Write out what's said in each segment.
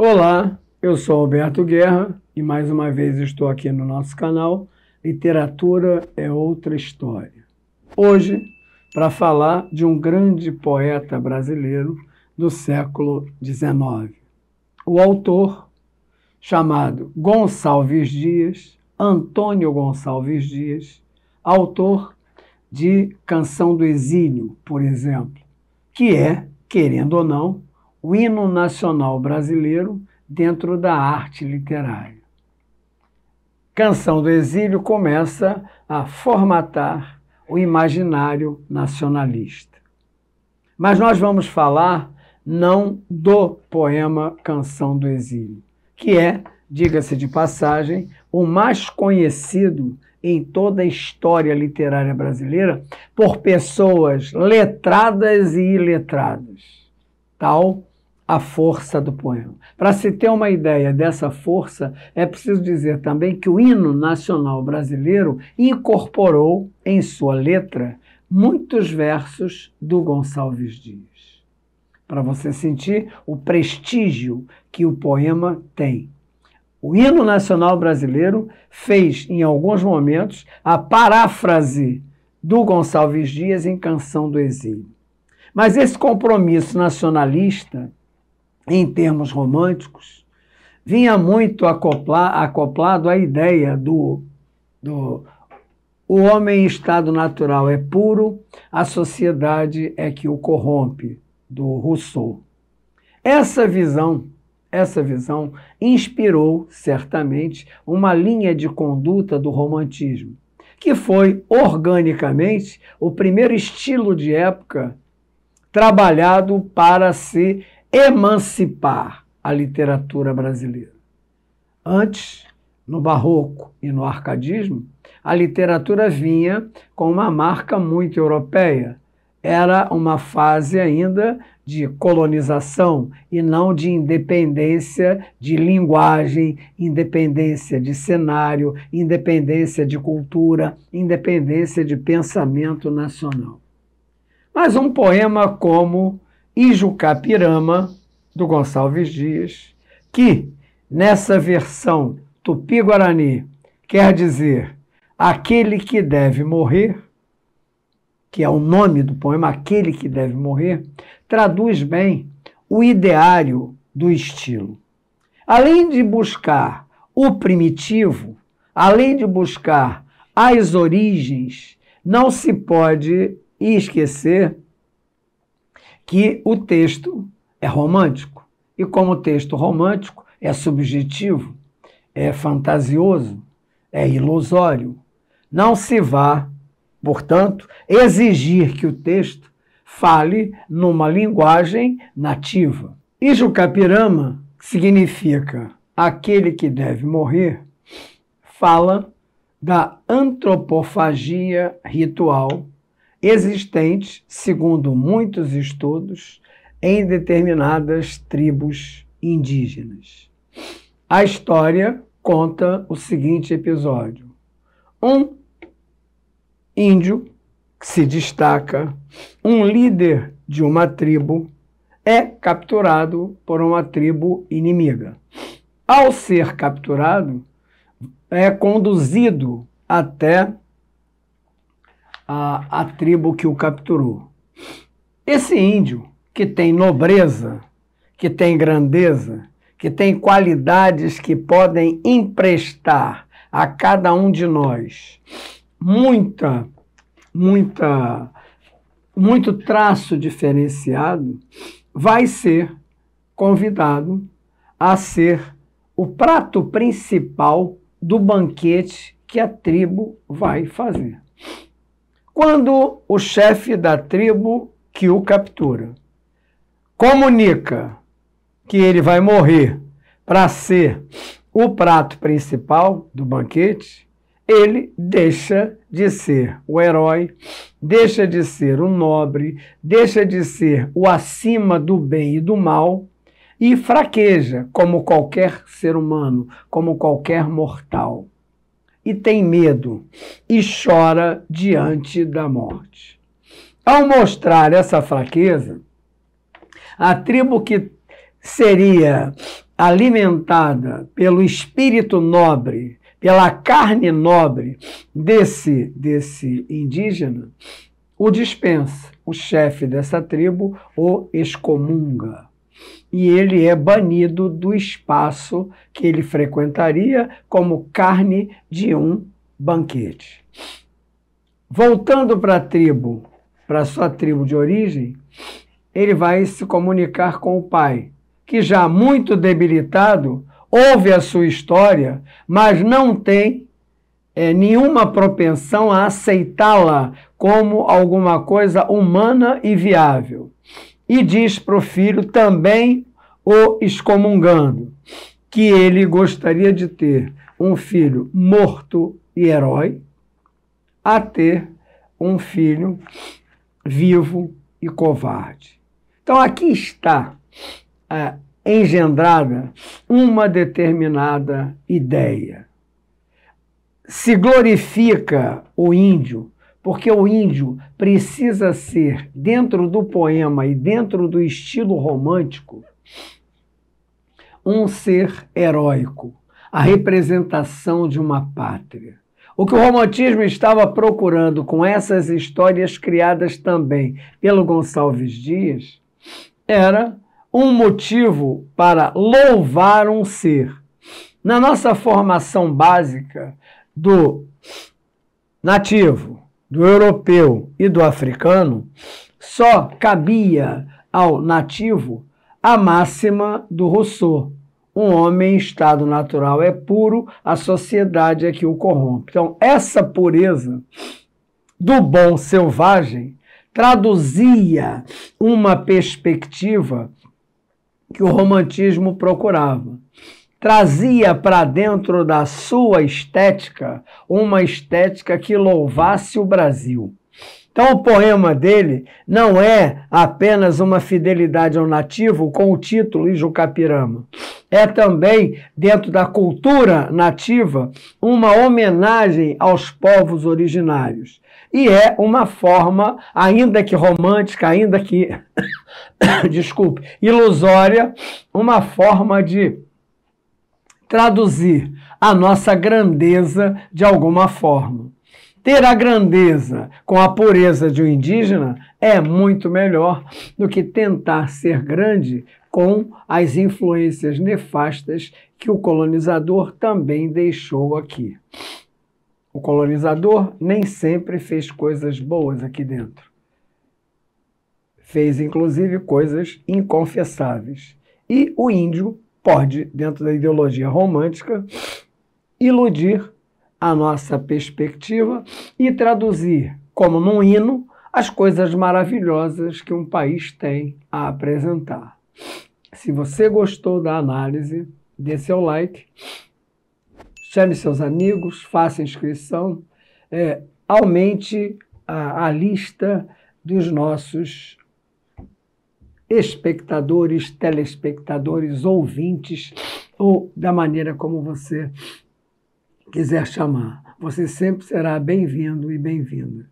Olá, eu sou Alberto Guerra e mais uma vez estou aqui no nosso canal Literatura é Outra História. Hoje, para falar de um grande poeta brasileiro do século XIX. O autor, chamado Gonçalves Dias, Antônio Gonçalves Dias, autor de Canção do Exílio, por exemplo, que é, querendo ou não, o hino nacional brasileiro dentro da arte literária. Canção do Exílio começa a formatar o imaginário nacionalista. Mas nós vamos falar não do poema Canção do Exílio, que é, diga-se de passagem, o mais conhecido em toda a história literária brasileira por pessoas letradas e iletradas. Tal a força do poema. Para se ter uma ideia dessa força, é preciso dizer também que o hino nacional brasileiro incorporou em sua letra muitos versos do Gonçalves Dias. Para você sentir o prestígio que o poema tem. O hino nacional brasileiro fez, em alguns momentos, a paráfrase do Gonçalves Dias em Canção do Exílio. Mas esse compromisso nacionalista, em termos românticos, vinha muito acoplado à ideia do o homem em estado natural é puro, a sociedade é que o corrompe, do Rousseau. Essa visão inspirou, certamente, uma linha de conduta do romantismo, que foi, organicamente, o primeiro estilo de época trabalhado para se emancipar a literatura brasileira. Antes, no Barroco e no Arcadismo, a literatura vinha com uma marca muito europeia. Era uma fase ainda de colonização e não de independência de linguagem, independência de cenário, independência de cultura, independência de pensamento nacional. Mas um poema como Ijucapirama, do Gonçalves Dias, que, nessa versão tupi-guarani, quer dizer aquele que deve morrer, que é o nome do poema, aquele que deve morrer, traduz bem o ideário do estilo. Além de buscar o primitivo, além de buscar as origens, não se pode esquecer que o texto é romântico. E como o texto romântico é subjetivo, é fantasioso, é ilusório, não se vá, portanto, exigir que o texto fale numa linguagem nativa. Ijucapirama, que significa aquele que deve morrer, fala da antropofagia ritual existente, segundo muitos estudos, em determinadas tribos indígenas. A história conta o seguinte episódio. Um índio que se destaca, um líder de uma tribo, é capturado por uma tribo inimiga. Ao ser capturado, é conduzido até a tribo que o capturou. Esse índio, que tem nobreza, que tem grandeza, que tem qualidades que podem emprestar a cada um de nós muito traço diferenciado, vai ser convidado a ser o prato principal do banquete que a tribo vai fazer. Quando o chefe da tribo que o captura comunica que ele vai morrer para ser o prato principal do banquete, ele deixa de ser o herói, deixa de ser o nobre, deixa de ser o acima do bem e do mal e fraqueja como qualquer ser humano, como qualquer mortal. E tem medo e chora diante da morte. Ao mostrar essa fraqueza, a tribo que seria alimentada pelo espírito nobre, pela carne nobre desse indígena, o dispensa. O chefe dessa tribo o excomunga. E ele é banido do espaço que ele frequentaria como carne de um banquete. Voltando para a tribo, para a sua tribo de origem, ele vai se comunicar com o pai, que já muito debilitado, ouve a sua história, mas não tem nenhuma propensão a aceitá-la como alguma coisa humana e viável. E diz para o filho, também o excomungando, que ele gostaria de ter um filho morto e herói, a ter um filho vivo e covarde. Então aqui está engendrada uma determinada ideia. Se glorifica o índio, porque o índio precisa ser, dentro do poema e dentro do estilo romântico, um ser heróico, a representação de uma pátria. O que o romantismo estava procurando com essas histórias criadas também pelo Gonçalves Dias era um motivo para louvar um ser. Na nossa formação básica do nativo, do europeu e do africano, só cabia ao nativo a máxima do Rousseau. Um homem em estado natural é puro, a sociedade é que o corrompe. Então, essa pureza do bom selvagem traduzia uma perspectiva que o romantismo procurava. Trazia para dentro da sua estética uma estética que louvasse o Brasil. Então, o poema dele não é apenas uma fidelidade ao nativo com o título Ijucapirama. É também, dentro da cultura nativa, uma homenagem aos povos originários. E é uma forma, ainda que romântica, ainda que, desculpe, ilusória, uma forma de traduzir a nossa grandeza de alguma forma. Ter a grandeza com a pureza de um indígena é muito melhor do que tentar ser grande com as influências nefastas que o colonizador também deixou aqui. O colonizador nem sempre fez coisas boas aqui dentro. Fez, inclusive, coisas inconfessáveis. E o índio pode, dentro da ideologia romântica, iludir a nossa perspectiva e traduzir, como num hino, as coisas maravilhosas que um país tem a apresentar. Se você gostou da análise, dê seu like, chame seus amigos, faça inscrição, aumente a lista dos nossos espectadores, telespectadores, ouvintes, ou da maneira como você quiser chamar. Você sempre será bem-vindo e bem-vinda.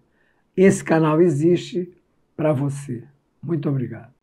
Esse canal existe para você. Muito obrigado.